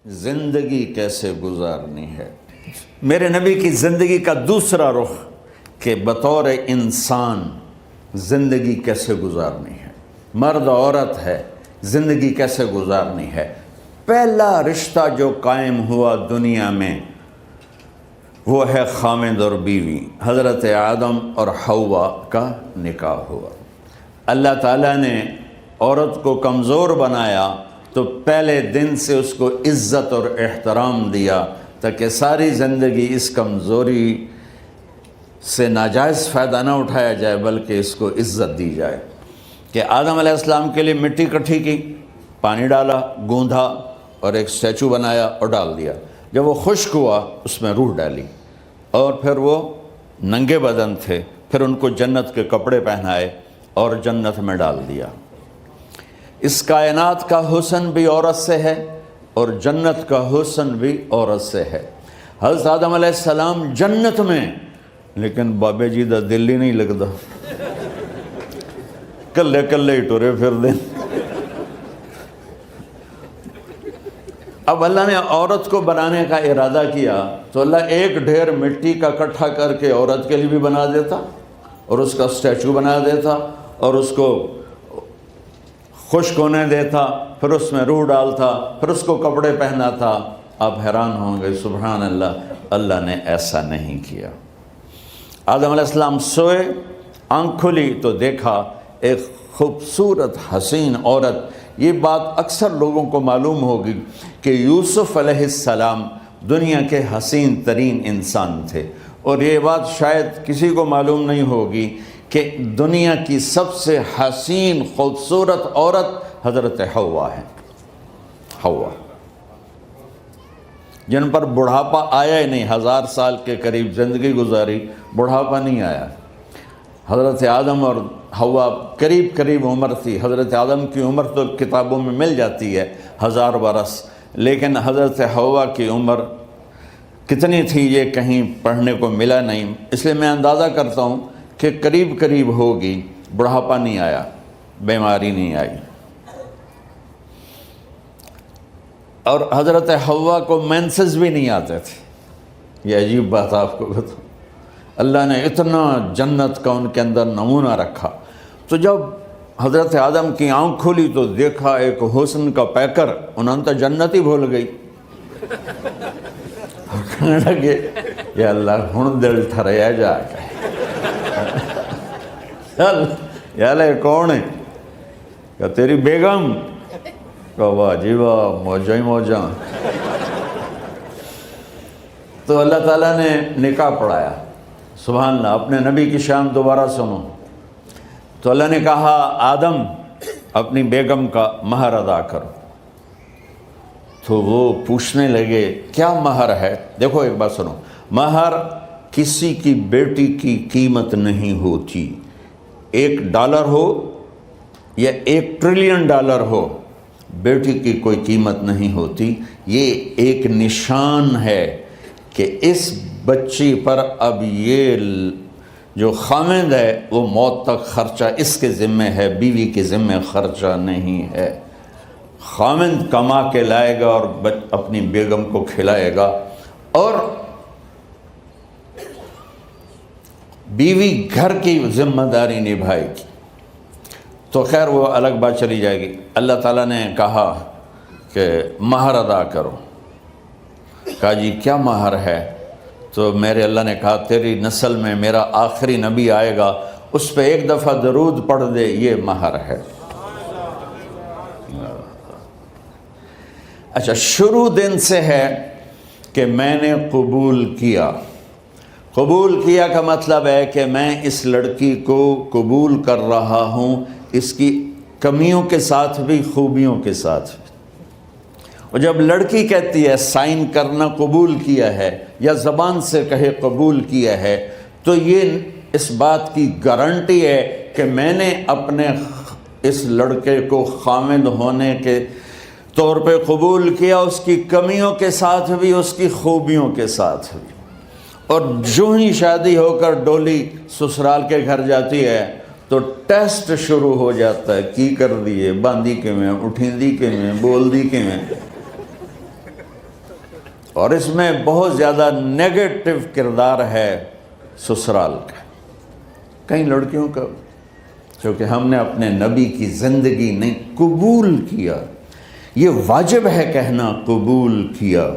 زندگی کیسے گزارنی ہے۔ میرے نبی کی زندگی کا دوسرا رخ کہ بطور انسان زندگی کیسے گزارنی ہے، مرد عورت ہے، زندگی کیسے گزارنی ہے۔ پہلا رشتہ جو قائم ہوا دنیا میں وہ ہے خامد اور بیوی، حضرت آدم اور حوا کا نکاح ہوا۔ اللہ تعالیٰ نے عورت کو کمزور بنایا تو پہلے دن سے اس کو عزت اور احترام دیا تاکہ ساری زندگی اس کمزوری سے ناجائز فائدہ نہ اٹھایا جائے بلکہ اس کو عزت دی جائے۔ کہ آدم علیہ السلام کے لیے مٹی اکٹھی کی، پانی ڈالا، گوندھا اور ایک اسٹیچو بنایا اور ڈال دیا۔ جب وہ خشک ہوا اس میں روح ڈالی اور پھر وہ ننگے بدن تھے، پھر ان کو جنت کے کپڑے پہنائے اور جنت میں ڈال دیا۔ اس کائنات کا حسن بھی عورت سے ہے اور جنت کا حسن بھی عورت سے ہے۔ حضرت آدم علیہ السلام جنت میں، لیکن بابے جی دا دل ہی نہیں لگتا، کلے کلے ہی ٹرے پھر دیں۔ اب اللہ نے عورت کو بنانے کا ارادہ کیا تو اللہ ایک ڈھیر مٹی کا اکٹھا کر کے عورت کے لیے بھی بنا دیتا اور اس کا اسٹیچو بنا دیتا اور اس کو خشک ہونے دیتا، پھر اس میں روح ڈالتا، پھر اس کو کپڑے پہناتا۔ آپ حیران ہوں گے، سبحان اللہ، اللہ نے ایسا نہیں کیا۔ آدم علیہ السلام سوئے، آنکھ کھلی تو دیکھا ایک خوبصورت حسین عورت۔ یہ بات اکثر لوگوں کو معلوم ہوگی کہ یوسف علیہ السلام دنیا کے حسین ترین انسان تھے، اور یہ بات شاید کسی کو معلوم نہیں ہوگی کہ دنیا کی سب سے حسین خوبصورت عورت حضرت حوا ہے۔ حوا جن پر بڑھاپا آیا ہی نہیں، 1000 سال کے قریب زندگی گزاری، بڑھاپا نہیں آیا۔ حضرت آدم اور حوا قریب قریب عمر تھی۔ حضرت آدم کی عمر تو کتابوں میں مل جاتی ہے 1000 برس، لیکن حضرت حوا کی عمر کتنی تھی یہ کہیں پڑھنے کو ملا نہیں، اس لیے میں اندازہ کرتا ہوں کہ قریب قریب ہوگی۔ بڑھاپا نہیں آیا، بیماری نہیں آئی۔ اور حضرت حوا کو مینسز بھی نہیں آتے تھے۔ یہ عجیب بات آپ کو بتاؤں، اللہ نے اتنا جنت کا ان کے اندر نمونہ رکھا۔ تو جب حضرت آدم کی آنکھ کھلی تو دیکھا ایک حسن کا پیکر، انہوں تو جنت ہی بھول گئی۔ کہنے لگے یا اللہ ہن دل ٹھریا جا کے، یا اللہ کون ہے؟ کہ تیری بیگم۔ کہ واہ جی واہ، موجاں ہی موجاں۔ تو اللہ تعالیٰ نے نکاح پڑھایا۔ سبحان اللہ، اپنے نبی کی شان دوبارہ سنو۔ تو اللہ نے کہا آدم اپنی بیگم کا مہر ادا کرو۔ تو وہ پوچھنے لگے کیا مہر ہے؟ دیکھو ایک بات سنو، مہر کسی کی بیٹی کی قیمت نہیں ہوتی۔ $1 ہو یا $1 ٹریلین ہو، بیٹی کی کوئی قیمت نہیں ہوتی۔ یہ ایک نشان ہے کہ اس بچی پر اب یہ جو خامند ہے وہ موت تک خرچہ اس کے ذمہ ہے، بیوی کے ذمہ خرچہ نہیں ہے۔ خامند کما کے لائے گا اور اپنی بیگم کو کھلائے گا، اور بیوی گھر کی ذمہ داری نبھائے گی۔ تو خیر وہ الگ بات چلی جائے گی۔ اللہ تعالیٰ نے کہا کہ مہر ادا کرو۔ کہا جی کیا مہر ہے؟ تو میرے اللہ نے کہا تیری نسل میں میرا آخری نبی آئے گا، اس پہ ایک دفعہ درود پڑھ دے، یہ مہر ہے۔ اچھا، شروع دن سے ہے کہ میں نے قبول کیا۔ قبول کیا کا مطلب ہے کہ میں اس لڑکی کو قبول کر رہا ہوں، اس کی کمیوں کے ساتھ بھی خوبیوں کے ساتھ بھی۔ اور جب لڑکی کہتی ہے سائن کرنا قبول کیا ہے، یا زبان سے کہے قبول کیا ہے، تو یہ اس بات کی گارنٹی ہے کہ میں نے اپنے اس لڑکے کو خامد ہونے کے طور پہ قبول کیا، اس کی کمیوں کے ساتھ بھی، اس کی خوبیوں کے ساتھ بھی۔ اور جو ہی شادی ہو کر ڈولی سسرال کے گھر جاتی ہے تو ٹیسٹ شروع ہو جاتا ہے، کی کر دیے، باندھی کے میں، اٹھیں دی کے میں، بول دی کے میں۔ اور اس میں بہت زیادہ نیگیٹو کردار ہے سسرال کا. کئی لڑکیوں کا چونکہ ہم نے اپنے نبی کی زندگی نہیں قبول کیا. یہ واجب ہے کہنا قبول کیا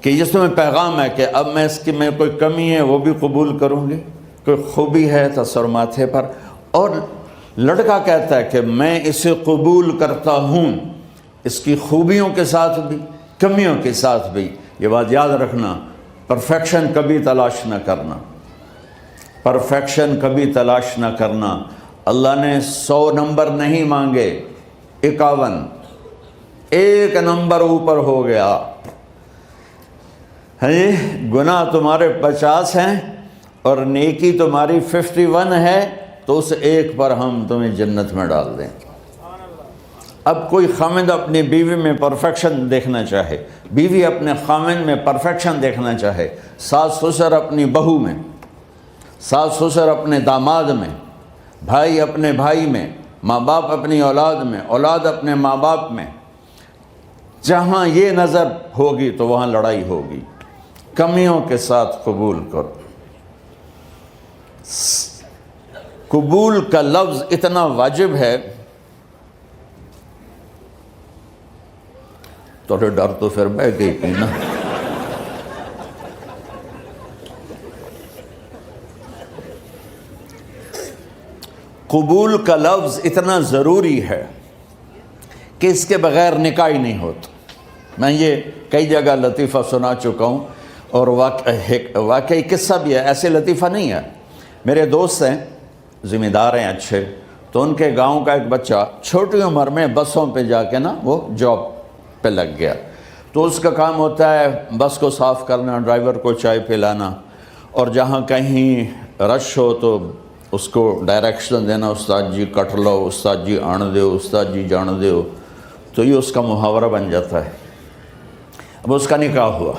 کہ جس میں پیغام ہے کہ اب میں اس کی میں کوئی کمی ہے وہ بھی قبول کروں گی, کوئی خوبی ہے تو سر ماتھے پر. اور لڑکا کہتا ہے کہ میں اسے قبول کرتا ہوں, اس کی خوبیوں کے ساتھ بھی کمیوں کے ساتھ بھی. یہ بات یاد رکھنا, پرفیکشن کبھی تلاش نہ کرنا, پرفیکشن کبھی تلاش نہ کرنا. اللہ نے 100 نمبر نہیں مانگے, 51, ایک نمبر اوپر ہو گیا. گناہ تمہارے 50 ہیں اور نیکی تمہاری 51 ہے, تو اس ایک پر ہم تمہیں جنت میں ڈال دیں. اب کوئی خامند اپنی بیوی میں پرفیکشن دیکھنا چاہے, بیوی اپنے خامند میں پرفیکشن دیکھنا چاہے, ساس سسر اپنی بہو میں, ساس سسر اپنے داماد میں, بھائی اپنے بھائی میں, ماں باپ اپنی اولاد میں, اولاد اپنے ماں باپ میں, جہاں یہ نظر ہوگی تو وہاں لڑائی ہوگی. کمیوں کے ساتھ قبول کرو. قبول کا لفظ اتنا واجب ہے تو ڈر تو پھر بہ گئی تھی نا. قبول کا لفظ اتنا ضروری ہے کہ اس کے بغیر نکاح ہی نہیں ہوتا. میں یہ کئی جگہ لطیفہ سنا چکا ہوں اور واقعی قصہ بھی ہے, ایسے لطیفہ نہیں ہے. میرے دوست ہیں, ذمہ دار ہیں اچھے, تو ان کے گاؤں کا ایک بچہ چھوٹی عمر میں بسوں پہ جا کے نا وہ جاب پہ لگ گیا. تو اس کا کام ہوتا ہے بس کو صاف کرنا, ڈرائیور کو چائے پلانا, اور جہاں کہیں رش ہو تو اس کو ڈائریکشن دینا, استاد جی کٹ لو, استاد جی آن دیو, استاد جی جان دیو. تو یہ اس کا محاورہ بن جاتا ہے. اب اس کا نکاح ہوا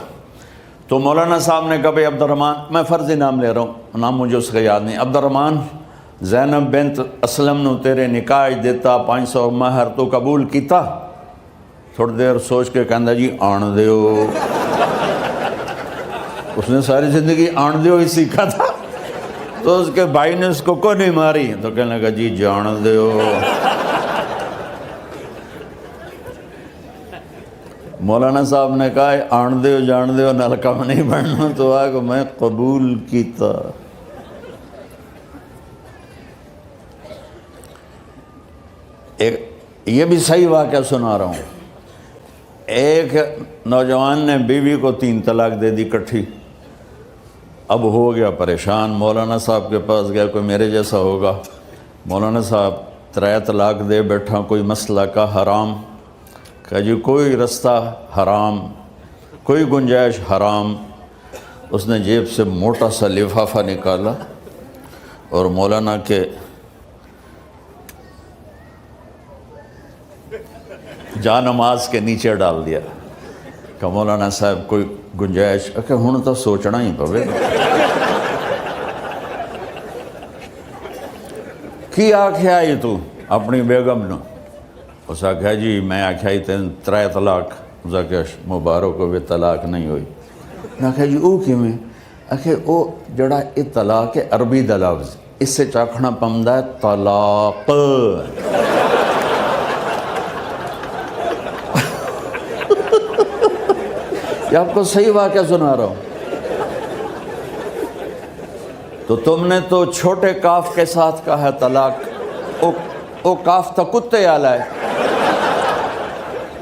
تو مولانا صاحب نے کہا بھائی عبد الرحمن, میں فرضی نام لے رہا ہوں, نام مجھے اس کا یاد نہیں, عبد الرحمن زینب بنت اسلم نو تیرے نکاح دیتا 500 مہر تو قبول کیتا. تھوڑی دیر سوچ کے کہندا جی آن دیو. اس نے ساری زندگی آن دیو ہی سیکھا تھا. تو اس کے بھائی نے اس کو نہیں ماری تو کہنے لگا جی جان دیو. مولانا صاحب نے کہا آن دیو جان دیو نال کم نہیں بننا, تو آگے میں قبول کیتا. یہ بھی صحیح واقعہ سنا رہا ہوں. ایک نوجوان نے بیوی کو 3 طلاق دے دی کٹھی. اب ہو گیا پریشان, مولانا صاحب کے پاس گیا, کوئی میرے جیسا ہوگا. مولانا صاحب 3 طلاق دے بیٹھا, کوئی مسئلہ کا حرام. کہا جی کوئی رستہ حرام, کوئی گنجائش حرام. اس نے جیب سے موٹا سا لفافہ نکالا اور مولانا کے جا نماز کے نیچے ڈال دیا. کہ مولانا صاحب کوئی گنجائش, کہ ہن تو سوچنا ہی پوے. کی آکھیا یہ تو اپنی بیگم نو؟ اس آکھیا جی میں آکھیا ہی 3 طلاق. اس آکھیا مبارک ہوئے طلاق نہیں ہوئی. میں آکھیا جی او کیویں؟ آکھے او جڑا یہ طلاق ہے عربی دا لفظ, اس سے چاکھنا پمدا ہے طلاق. یہ آپ کو صحیح واقعہ سنا رہا ہوں. تو تم نے تو چھوٹے کاف کے ساتھ کہا ہے طلاق. او کاف تا کتے آلا ہے.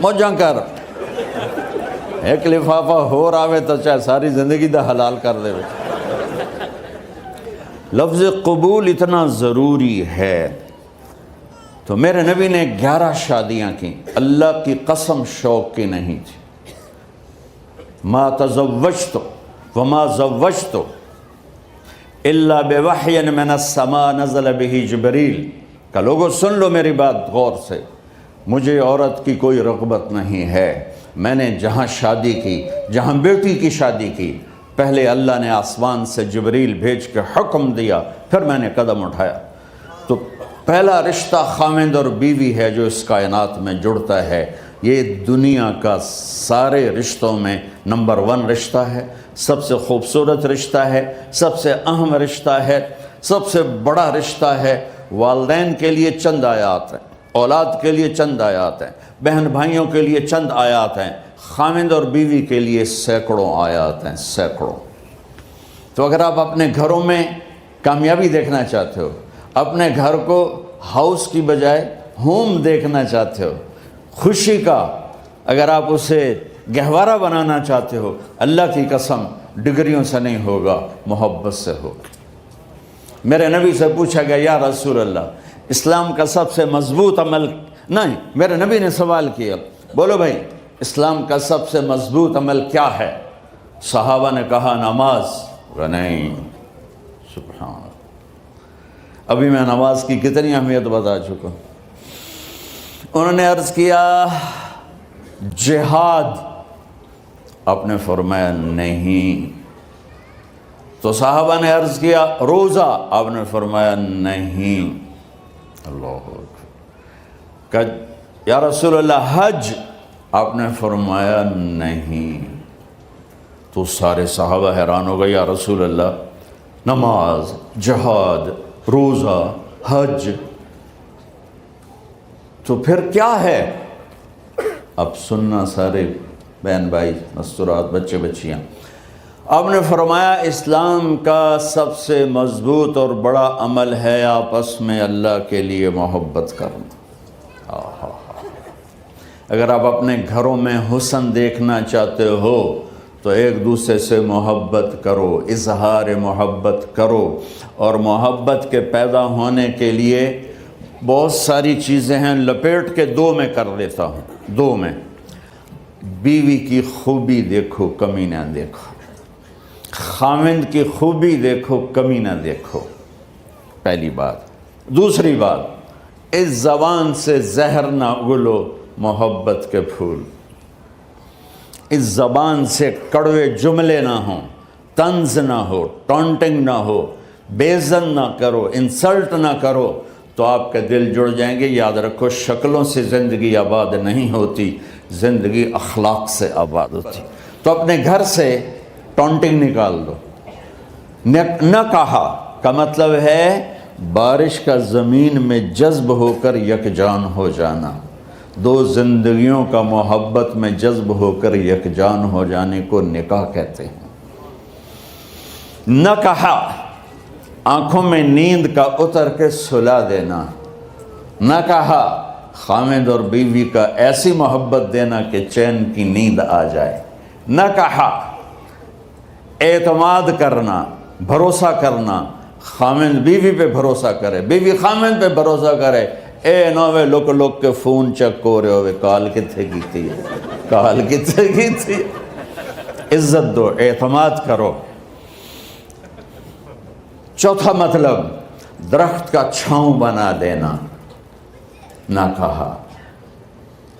موجاں کر, ایک لفافہ ہو راوے تو چاہے ساری زندگی دا حلال کر دے. لفظ قبول اتنا ضروری ہے. تو میرے نبی نے 11 شادیاں کی, اللہ کی قسم شوق کی نہیں تھی. ما تزوجت وما زوجت الا بوحی من السماء نزل به جبریل. کہ لوگوں سن لو میری بات غور سے, مجھے عورت کی کوئی رغبت نہیں ہے. میں نے جہاں شادی کی, جہاں بیٹی کی شادی کی, پہلے اللہ نے آسمان سے جبریل بھیج کے حکم دیا, پھر میں نے قدم اٹھایا. تو پہلا رشتہ خاوند اور بیوی ہے جو اس کائنات میں جڑتا ہے. یہ دنیا کا سارے رشتوں میں نمبر 1 رشتہ ہے، سب سے خوبصورت رشتہ ہے، سب سے اہم رشتہ ہے، سب سے بڑا رشتہ ہے۔ والدین کے لیے چند آیات ہیں، اولاد کے لیے چند آیات ہیں، بہن بھائیوں کے لیے چند آیات ہیں، خاوند اور بیوی کے لیے سینکڑوں آیات ہیں، سینکڑوں۔ تو اگر آپ اپنے گھروں میں کامیابی دیکھنا چاہتے ہو، اپنے گھر کو ہاؤس کی بجائے ہوم دیکھنا چاہتے ہو، خوشی کا اگر آپ اسے گہوارہ بنانا چاہتے ہو، اللہ کی قسم ڈگریوں سے نہیں ہوگا، محبت سے ہوگا۔ میرے نبی سے پوچھا گیا یا رسول اللہ اسلام کا سب سے مضبوط عمل، نہیں، میرے نبی نے سوال کیا، بولو بھائی اسلام کا سب سے مضبوط عمل کیا ہے؟ صحابہ نے کہا نماز۔ نہیں، سبحان اللہ، ابھی میں نماز کی کتنی اہمیت بتا چکا ہوں۔ انہوں نے عرض کیا جہاد، آپ نے فرمایا نہیں۔ تو صحابہ نے عرض کیا روزہ، آپ نے فرمایا نہیں۔ اللہ اکبر۔ کہ یا رسول اللہ حج، آپ نے فرمایا نہیں۔ تو سارے صحابہ حیران ہو گئے، یا رسول اللہ نماز، جہاد، روزہ، حج، تو پھر کیا ہے؟ اب سننا سارے بہن بھائی، مستورات، بچے بچیاں، آپ نے فرمایا اسلام کا سب سے مضبوط اور بڑا عمل ہے آپس میں اللہ کے لیے محبت کرنا۔ اگر آپ اپنے گھروں میں حسن دیکھنا چاہتے ہو تو ایک دوسرے سے محبت کرو، اظہار محبت کرو، اور محبت کے پیدا ہونے کے لیے بہت ساری چیزیں ہیں، لپیٹ کے 2 میں کر لیتا ہوں، 2 میں۔ بیوی کی خوبی دیکھو، کمی نہ دیکھو، خاوند کی خوبی دیکھو، کمی نہ دیکھو، پہلی بات۔ دوسری بات، اس زبان سے زہر نہ اگلو محبت کے پھول، اس زبان سے کڑوے جملے نہ ہوں، طنز نہ ہو، ٹانٹنگ نہ ہو، بےعزت نہ کرو، انسلٹ نہ کرو، تو آپ کے دل جڑ جائیں گے۔ یاد رکھو شکلوں سے زندگی آباد نہیں ہوتی، زندگی اخلاق سے آباد ہوتی۔ تو اپنے گھر سے ٹانٹنگ نکال دو۔ نہ کہا کا مطلب ہے بارش کا زمین میں جذب ہو کر یکجان ہو جانا، 2 زندگیوں کا محبت میں جذب ہو کر یکجان ہو جانے کو نکاح کہتے ہیں۔ نہ کہا آنکھوں میں نیند کا اتر کے سلا دینا، نہ کہا خاوند اور بیوی کا ایسی محبت دینا کہ چین کی نیند آ جائے، نہ کہا اعتماد کرنا، بھروسہ کرنا، خاوند بیوی پہ بھروسہ کرے، بیوی خاوند پہ بھروسہ کرے۔ اے نوے لوک لوک کے فون چیک ہو رہے ہوئے، کال کتنے کیتی ہے، کال کتنے کیتی ہے۔ عزت دو، اعتماد کرو۔ چوتھا مطلب درخت کا چھاؤں بنا دینا، نہ کہا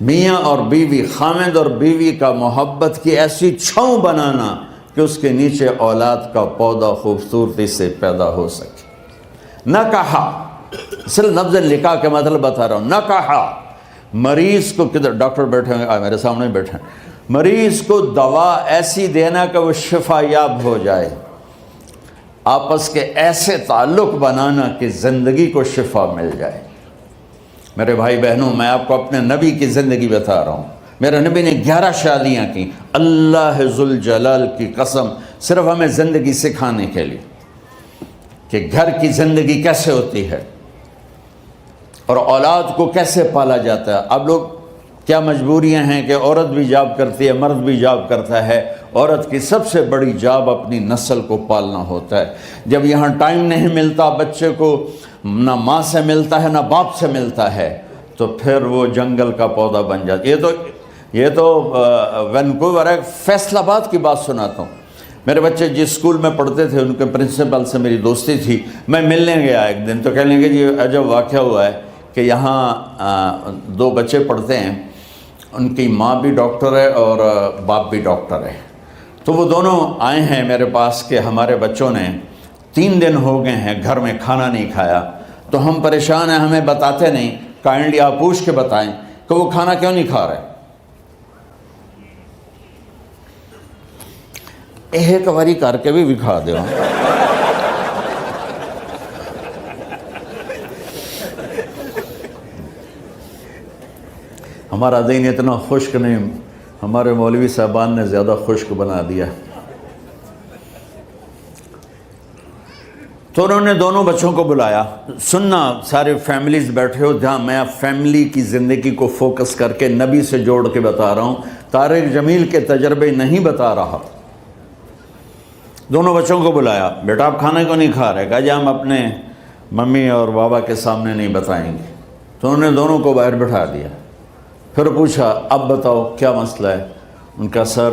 میاں اور بیوی، خاوند اور بیوی کا محبت کی ایسی چھاؤں بنانا کہ اس کے نیچے اولاد کا پودا خوبصورتی سے پیدا ہو سکے۔ نہ کہا، صرف لفظ نکاح کے مطلب بتا رہا ہوں، نہ کہا مریض کو، کدھر ڈاکٹر بیٹھے ہیں، میرے سامنے بیٹھے ہیں، مریض کو دوا ایسی دینا کہ وہ شفا یاب ہو جائے، آپس کے ایسے تعلق بنانا کہ زندگی کو شفا مل جائے۔ میرے بھائی بہنوں، میں آپ کو اپنے نبی کی زندگی بتا رہا ہوں۔ میرے نبی نے 11 شادیاں کی، اللہ ذوالجلال کی قسم، صرف ہمیں زندگی سکھانے کے لیے کہ گھر کی زندگی کیسے ہوتی ہے اور اولاد کو کیسے پالا جاتا ہے۔ اب لوگ کیا مجبوریاں ہیں کہ عورت بھی جاب کرتی ہے، مرد بھی جاب کرتا ہے۔ عورت کی سب سے بڑی جاب اپنی نسل کو پالنا ہوتا ہے۔ جب یہاں ٹائم نہیں ملتا بچے کو، نہ ماں سے ملتا ہے نہ باپ سے ملتا ہے، تو پھر وہ جنگل کا پودا بن جاتا ہے۔ یہ تو وینکوور ہے، فیصل آباد کی بات سناتا ہوں۔ میرے بچے جس اسکول میں پڑھتے تھے ان کے پرنسپل سے میری دوستی تھی، میں ملنے گیا ایک دن، تو کہنے لگے جی عجب واقعہ ہوا ہے کہ یہاں 2 بچے پڑھتے ہیں، ان کی ماں بھی ڈاکٹر ہے اور باپ بھی ڈاکٹر ہے، تو وہ دونوں آئے ہیں میرے پاس کہ ہمارے بچوں نے 3 دن ہو گئے ہیں گھر میں کھانا نہیں کھایا، تو ہم پریشان ہیں، ہمیں بتاتے نہیں، کائنڈلی آپ پوچھ کے بتائیں کہ وہ کھانا کیوں نہیں کھا رہے۔ ایک باری کر کے بھی دکھا دو. ہمارا دین اتنا خشک نہیں، ہمارے مولوی صاحبان نے زیادہ خشک بنا دیا. تو انہوں نے دونوں بچوں کو بلایا. سننا، سارے فیملیز بیٹھے ہو جہاں میں فیملی کی زندگی کو فوکس کر کے نبی سے جوڑ کے بتا رہا ہوں، طارق جمیل کے تجربے نہیں بتا رہا. دونوں بچوں کو بلایا. بیٹا آپ کھانے کو نہیں کھا رہے؟ کہا جی ہم اپنے ممی اور بابا کے سامنے نہیں بتائیں گے. تو انہوں نے دونوں کو باہر بٹھا دیا. پھر پوچھا اب بتاؤ کیا مسئلہ ہے؟ ان کا سر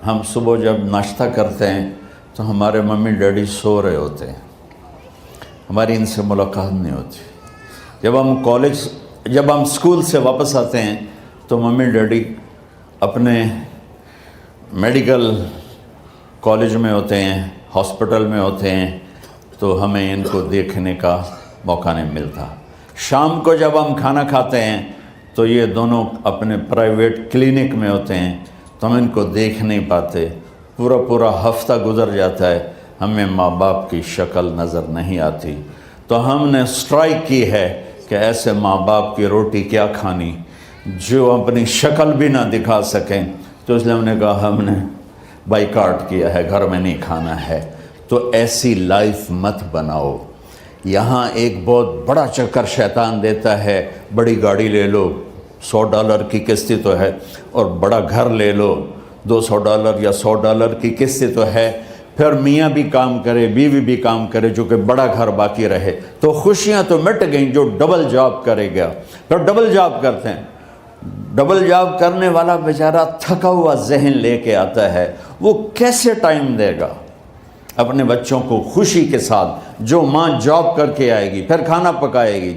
ہم صبح جب ناشتہ کرتے ہیں تو ہمارے ممی ڈیڈی سو رہے ہوتے ہیں، ہماری ان سے ملاقات نہیں ہوتی. جب ہم اسکول سے واپس آتے ہیں تو ممی ڈیڈی اپنے میڈیکل کالج میں ہوتے ہیں، ہاسپٹل میں ہوتے ہیں، تو ہمیں ان کو دیکھنے کا موقع نہیں ملتا. شام کو جب ہم کھانا کھاتے ہیں تو یہ دونوں اپنے پرائیویٹ کلینک میں ہوتے ہیں، تو ہم ان کو دیکھ نہیں پاتے. پورا ہفتہ گزر جاتا ہے، ہمیں ماں باپ کی شکل نظر نہیں آتی. تو ہم نے سٹرائک کی ہے کہ ایسے ماں باپ کی روٹی کیا کھانی جو اپنی شکل بھی نہ دکھا سکیں. تو اس لیے ہم نے کہا ہم نے بائیکاٹ کیا ہے، گھر میں نہیں کھانا ہے. تو ایسی لائف مت بناؤ. یہاں ایک بہت بڑا چکر شیطان دیتا ہے، بڑی گاڑی لے لو، $100 کی قسط تو ہے، اور بڑا گھر لے لو، $200 یا $100 کی قسط تو ہے. پھر میاں بھی کام کرے، بیوی بھی کام کرے، جو کہ بڑا گھر باقی رہے، تو خوشیاں تو مٹ گئیں. جو ڈبل جاب کرے گا، پھر ڈبل جاب کرتے ہیں. ڈبل جاب کرنے والا بیچارہ تھکا ہوا ذہن لے کے آتا ہے، وہ کیسے ٹائم دے گا اپنے بچوں کو خوشی کے ساتھ؟ جو ماں جاب کر کے آئے گی پھر کھانا پکائے گی،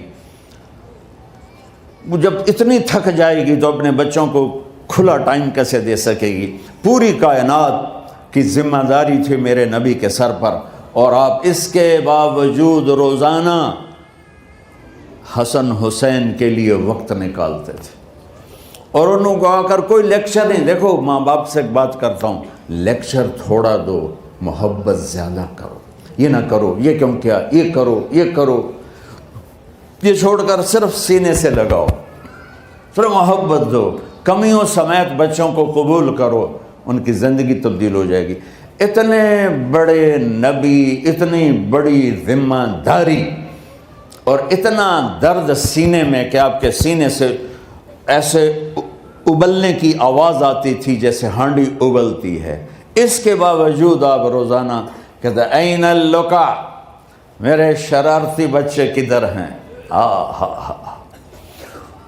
وہ جب اتنی تھک جائے گی تو اپنے بچوں کو کھلا ٹائم کیسے دے سکے گی؟ پوری کائنات کی ذمہ داری تھی میرے نبی کے سر پر، اور آپ اس کے باوجود روزانہ حسن حسین کے لیے وقت نکالتے تھے. اور انہوں کو آ کر کوئی لیکچر نہیں. دیکھو ماں باپ سے ایک بات کرتا ہوں، لیکچر تھوڑا دو، محبت زیادہ کرو. یہ نہ کرو، یہ کیوں کیا، یہ کرو، یہ کرو، یہ چھوڑ کر صرف سینے سے لگاؤ، صرف محبت دو. کمیوں سمیت بچوں کو قبول کرو، ان کی زندگی تبدیل ہو جائے گی. اتنے بڑے نبی، اتنی بڑی ذمہ داری، اور اتنا درد سینے میں کہ آپ کے سینے سے ایسے ابلنے کی آواز آتی تھی جیسے ہانڈی ابلتی ہے. اس کے باوجود آپ روزانہ کہتے این اللقا، میرے شرارتی بچے کدھر ہیں؟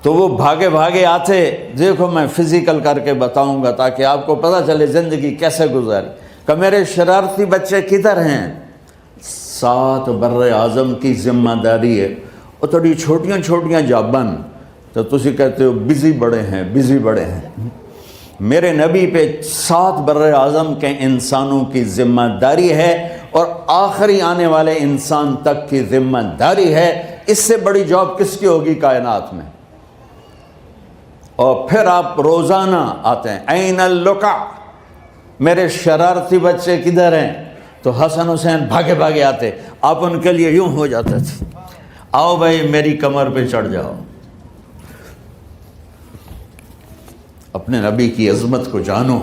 تو وہ بھاگے بھاگے آتے. دیکھو میں فزیکل کر کے بتاؤں گا تاکہ آپ کو پتہ چلے زندگی کیسے گزاری. کہ میرے شرارتی بچے کدھر ہیں؟ 7 بر اعظم کی ذمہ داری ہے. اور تھوڑی چھوٹیاں جابن تو تسی کہتے ہو بزی بڑے ہیں، بزی بڑے ہیں. میرے نبی پہ 7 بر اعظم کے انسانوں کی ذمہ داری ہے، اور آخری آنے والے انسان تک کی ذمہ داری ہے. اس سے بڑی جاب کس کی ہوگی کائنات میں؟ اور پھر آپ روزانہ آتے ہیں این اللقا، میرے شرارتی بچے کدھر ہیں؟ تو حسن حسین بھاگے بھاگے آتے. آپ ان کے لیے یوں ہو جاتے تھے، آؤ بھائی میری کمر پہ چڑھ جاؤ. اپنے نبی کی عظمت کو جانو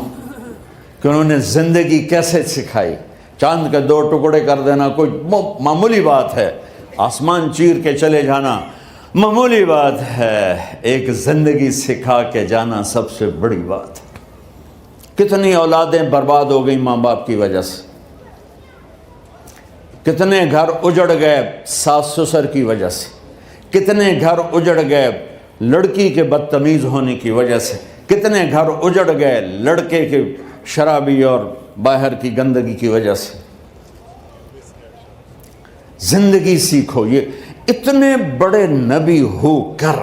کہ انہوں نے زندگی کیسے سکھائی. چاند کے 2 ٹکڑے کر دینا کوئی معمولی بات ہے، آسمان چیر کے چلے جانا معمولی بات ہے، ایک زندگی سکھا کے جانا سب سے بڑی بات ہے. کتنی اولادیں برباد ہو گئی ماں باپ کی وجہ سے، کتنے گھر اجڑ گئے ساس سسر کی وجہ سے، کتنے گھر اجڑ گئے لڑکی کے بدتمیز ہونے کی وجہ سے، کتنے گھر اجڑ گئے لڑکے کے شرابی اور باہر کی گندگی کی وجہ سے. زندگی سیکھو. یہ اتنے بڑے نبی ہو کر